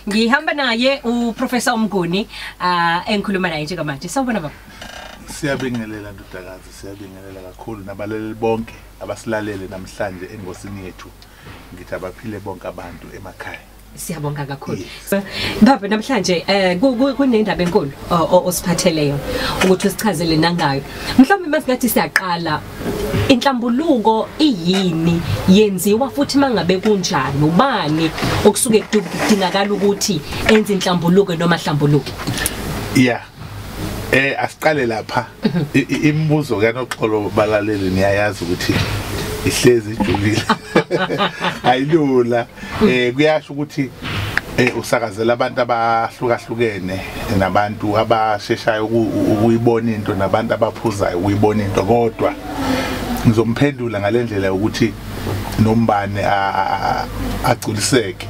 Ngihamba naye uProfessor Mnguni enkhuluma naye njengamanje. Sawubona baba. Siyabingelela ndodakazi, siyabingelela kakhulu nabaleli bonke abasilalele namhlanje engosini yethu. Ngithi abaphile bonke abantu emakhaya. Siyabonga kakhulu. Baba namhlanje kunendaba enkulu osiphatheleyo ukuthi usichazele nangayo. Mhlawumbe masingathi siyaqala inhlambuluko iyini yenziwa futhi mangabe kunjani ubani okusuke kudingakala ukuthi enze inhlambuluko noma hlambuluko. Yeah. Asiqale lapha imibuzo kaNoxolo balaleli niyayazi ukuthi ihlezi ijulile. Ayilula kuyasho ukuthi usakazela abantu abahlukahlukene nabantu abasheshayo ukuyibona into nabantu abaphuzayo ukuyibona into kodwa ngizomphendula ngalendlela ukuthi nombane agculiseke.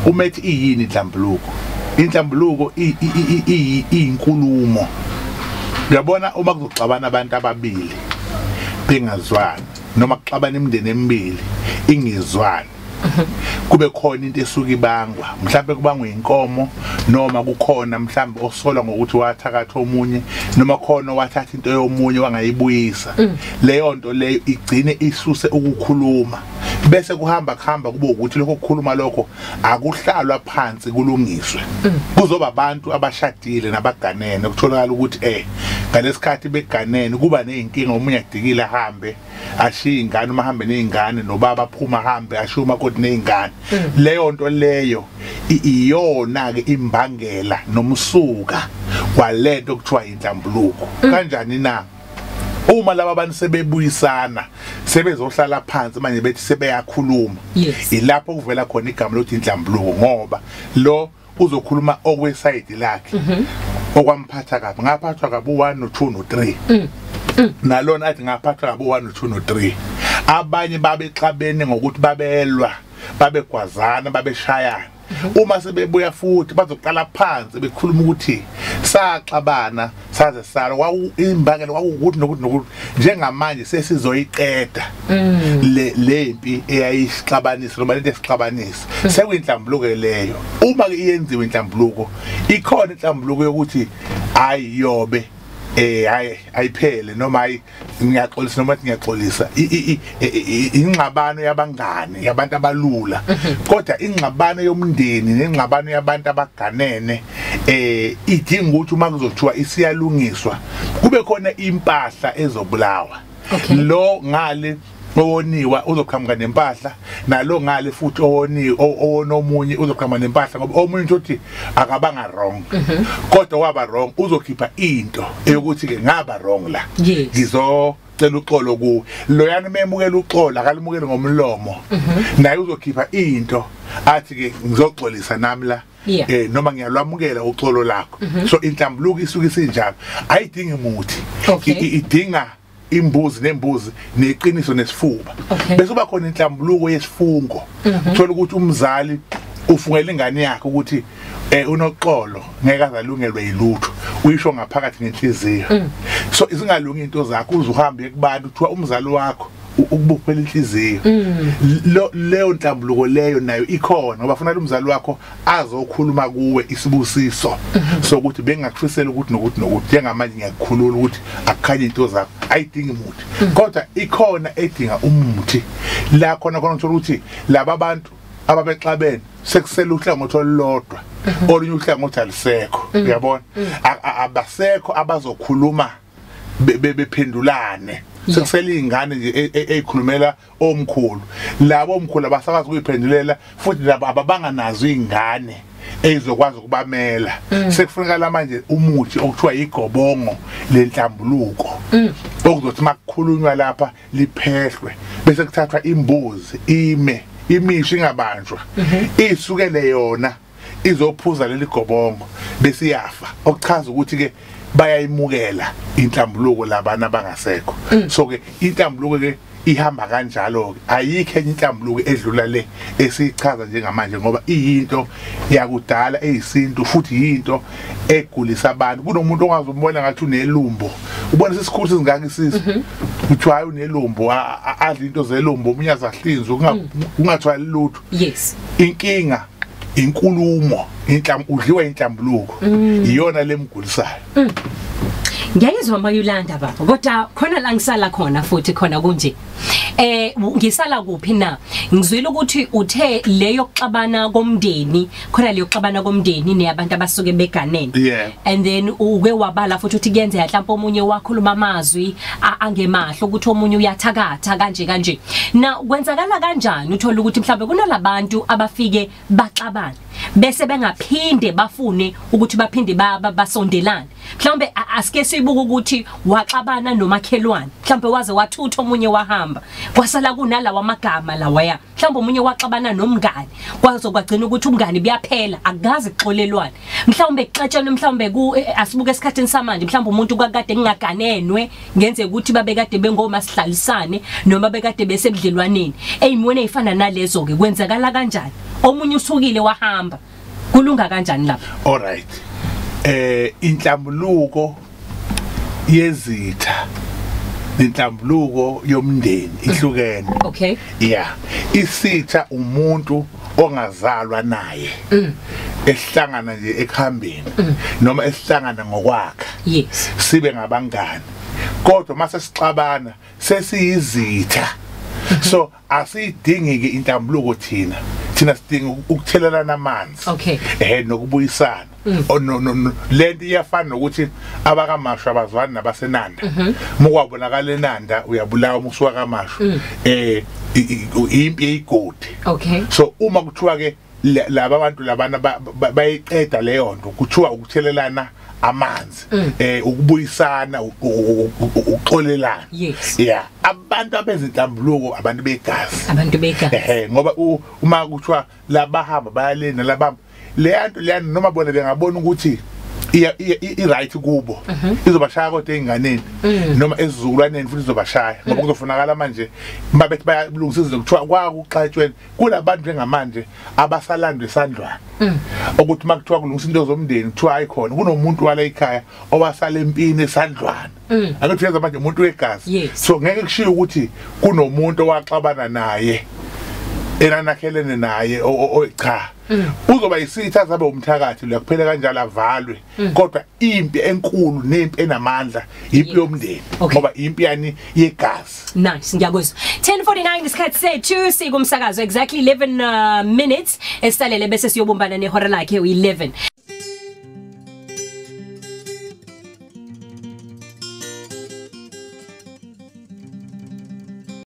Umethi iyini inhlambuluko? Inhlambuluko iyinkulumo. Uyabona uma kuzoxabana abantu ababili bengazwani noma kuxabana imindeni emibili ingezwani kube khona into esuka ibangwa mhlawumbe kubangwa inkomo noma kukhona mhlawumbe osola ngokuthi wathakatha omunye noma khona wathatha into yomunye wangayibuyisa leyo nto leyo igcine isuse ukukhuluma bese kuhamba kube ukuthi lokho kukhuluma lokho akuhlalwa phansi kulungiswe kuzoba abantu abashadile nabaganene ukutholakala ukuthi ngalesikhathi beganene kuba nezinkinga omunye adikile ahambe ashiya ingane uma hambe nezingane nobaba aphuma ahambe ashuma kodwa nezingane leyo nto leyo iyona ke imbangela nomsuka kwalento kuthiwa inhlambuluko kanjani na uma laba abantu sebebuyisana sebezohlala phansi manje bethi sebeyakhuluma ilapho kuvela khona igama lokuthi inhlambuluko ngoba lo uzokhuluma okweside lakhe okwamphatha kabi ngaphathwa kabi 1 no 2 no 3 nalona athi ngaphathwa kabi 1 no 2 no 3 abanye babexabene ngokuthi babelwa babegwazana babeshayana uma sebebuya futhi bazoqala phansi bekhuluma ukuthi saxabana saze sala imbangela ukuthi nokuthi njengamanje sesizoyiqeda lempi eyayisixabanisa noma lento esixabanisa sekuyinhlambuluko leyo uma ke iyenziwe inhlambuluko ikhona inhlambuluko yokuthi ayiyobe ayiphele noma ngiyaxolisa noma ngiyaxolisa ingxabano yabangane yabantu abalula kodwa ingxabano yomndeni nengxabano yabantu abaganene idinga ukuthi uma kuzothiwa isiyalungiswa kube khona impahla ezobulawa lo ngale owoniwa uzoqhamuka nempahla nalo ngale futhi owonomunye uzoqhamuka nempahla ngoba omunye uthi akabanga wrong kodwa waba wrong uzokhipha into eyokuthi ke ngaba wrong la ngizocela uxolo kuwe loyana memukela uxolo akalimukele ngomlomo naye uzokhipha into athi ke ngizoxolisa nami la noma ngiyalwamukela uxolo lakho so inhlambuluko isuke isinjalo ayidingi muthi idinga imbuzi nembuzi neqiniso nesifuba bese kuba khona inhlambuluko yesifungo uthola ukuthi umzali ufungela ingane yakhe ukuthi unoxolo ngeke azalungelwe yilutho uyisho ngaphakathi ngenhliziyo so izingalungi into zakho uzuhambe kubantu uthiwa umzali wakho ukubuphela inhliziyo leyo nhlambuluko leyo nayo ikhona ngoba ufuna umzali wakho azokhuluma kuwe isibusiso sokuthi bengakufisela ukuthi nokuthi njengamanje ngiyakukhulula ukuthi akukhanye into zakho ayidingi umuthi kodwa ikhona edinga umuthi la khona uthola ukuthi laba abantu ababexabene sekusela uhlangothi olulodwa olunye uhlangothi alisekho uyabona abasekho abazokhuluma bephendulane sekusela ingane nje eyikhulumela omkhulu labo omkhulu abasakazi ukuyiphendulela futhi laba ababanganazo izingane ezokwazi ukubamela sekufuneka manje umuthi okuthiwa igobongo lenhlambuluko okuzothi makukhulunywa lapha liphehlwe bese kuthathwa imbuzi imisho ingabanjwa isukele yona izophuza leli gobongo bese iyafa okuchaza ukuthi ke bayayimukela inhlambuluko labana abangasekho so ke inhlambuluko ke ihamba kanjalo ayikho enye inhlambuluko edlula le esichaza njengamanje ngoba iyinto yakudala eyisintu futhi yinto egulisa abantu kunomuntu ongazumbona ngathi unelumbo ubona sesikhulu singaka isizwe uthi hayi unelumbo adla into zelumbo umunyaza ahlinzwe kungathwali lutho yes inkinga inkulumo udliwa inhlambuluko iyona lemgulisayo. Ngiyayizwa mayulanda baba kodwa khona la ngisala khona futhi khona kunje ngisala kuphi na ngizwile ukuthi uthe leyo kuxabana komndeni khona leyo kuxabana komndeni neyabantu abasuke beganene and then uke wabala futhi uthi kuyenzeka mhlawumbe omunye wakhuluma amazwi angemahlo ukuthi omunye uyathakatha kanje na kwenzakala kanjani uthola ukuthi mhlawumbe kunalabantu abafike baxabana bese bengaphinde bafune ukuthi baphinde basondelane mhlawumbe asike sibuka ukuthi waxabana nomakhelwane mhlawumbe waze wathutha omunye wahamba kwasala kunalawa amagama lawaya mhlawumbe omunye waxabana nomngane kwaze kwagcina ukuthi umngane buyaphela akazi kuxolelwane mhlawumbe xetshene mhlawumbe asibuke esikhathini samanje mhlawumbe umuntu kwakade ngingaganenwe ngenze ukuthi babekade bengoma sihlalisane noma bekade besebudlelwaneni eyimone ezifana nalezo ke kwenzakala kanjani omunye usukile wahamba kulunga kanjani lapha alright inhlambuluko yezitha inhlambuluko yomndeni ihlukene okay yeah isitha umuntu ongazalwa naye esihlangana nje ekhambeni noma esihlangana ngokwakha yes sibe ngabangani kodwa mase sixabana sesiyizitha so asidingi ke inhlambuluko thina sidinga ukuthelelana amanzi okay nokubuyisana no lento iyafana nokuthi abakamasho abazwani nabasenanda mokwabonakala enanda uyabulawa musuka kamasho impi eyigodi okay so uma kuthiwa ke laba abantu labana bayiqeda leyo nto kuthiwa ukuthelelana amanzi ukubuyisana uxolelana yes yeah abantu abenza inhlambuluko abantu begazi ngoba uma kuthiwa labahamba bayalena labamba leyanto noma bona bengabona ukuthi i-right kubo izobashaya kodwa einganeni noma esizukulwaneni futhi izobashaya ngoba kuzofunakala manje babethi bayalungisa ukuthiwa kwakuxatshweni kulabantu njengamanje abasalandwe esandlwana ukuthi makuthiwa kulungisa into zomndeni kuthiwa ayikhona kunomuntu wala ekhaya owasala empini esandlwana akuthi yenza manje umuntu wegazi so ngeke kushiye ukuthi kunomuntu owaxabana naye enanakhelene naye cha uzoba isitha sabe umthakathi lo kuphela kanjalo avalwe kodwa impi enkulu nempi enamandla impi yomndeni ngoba impi yani yegazi nice ngiyakuzwa 10:49 isikhathi sethu sikumsakazo exactly 11 minutes esisalele bese siyobumbana nehora lakhe u11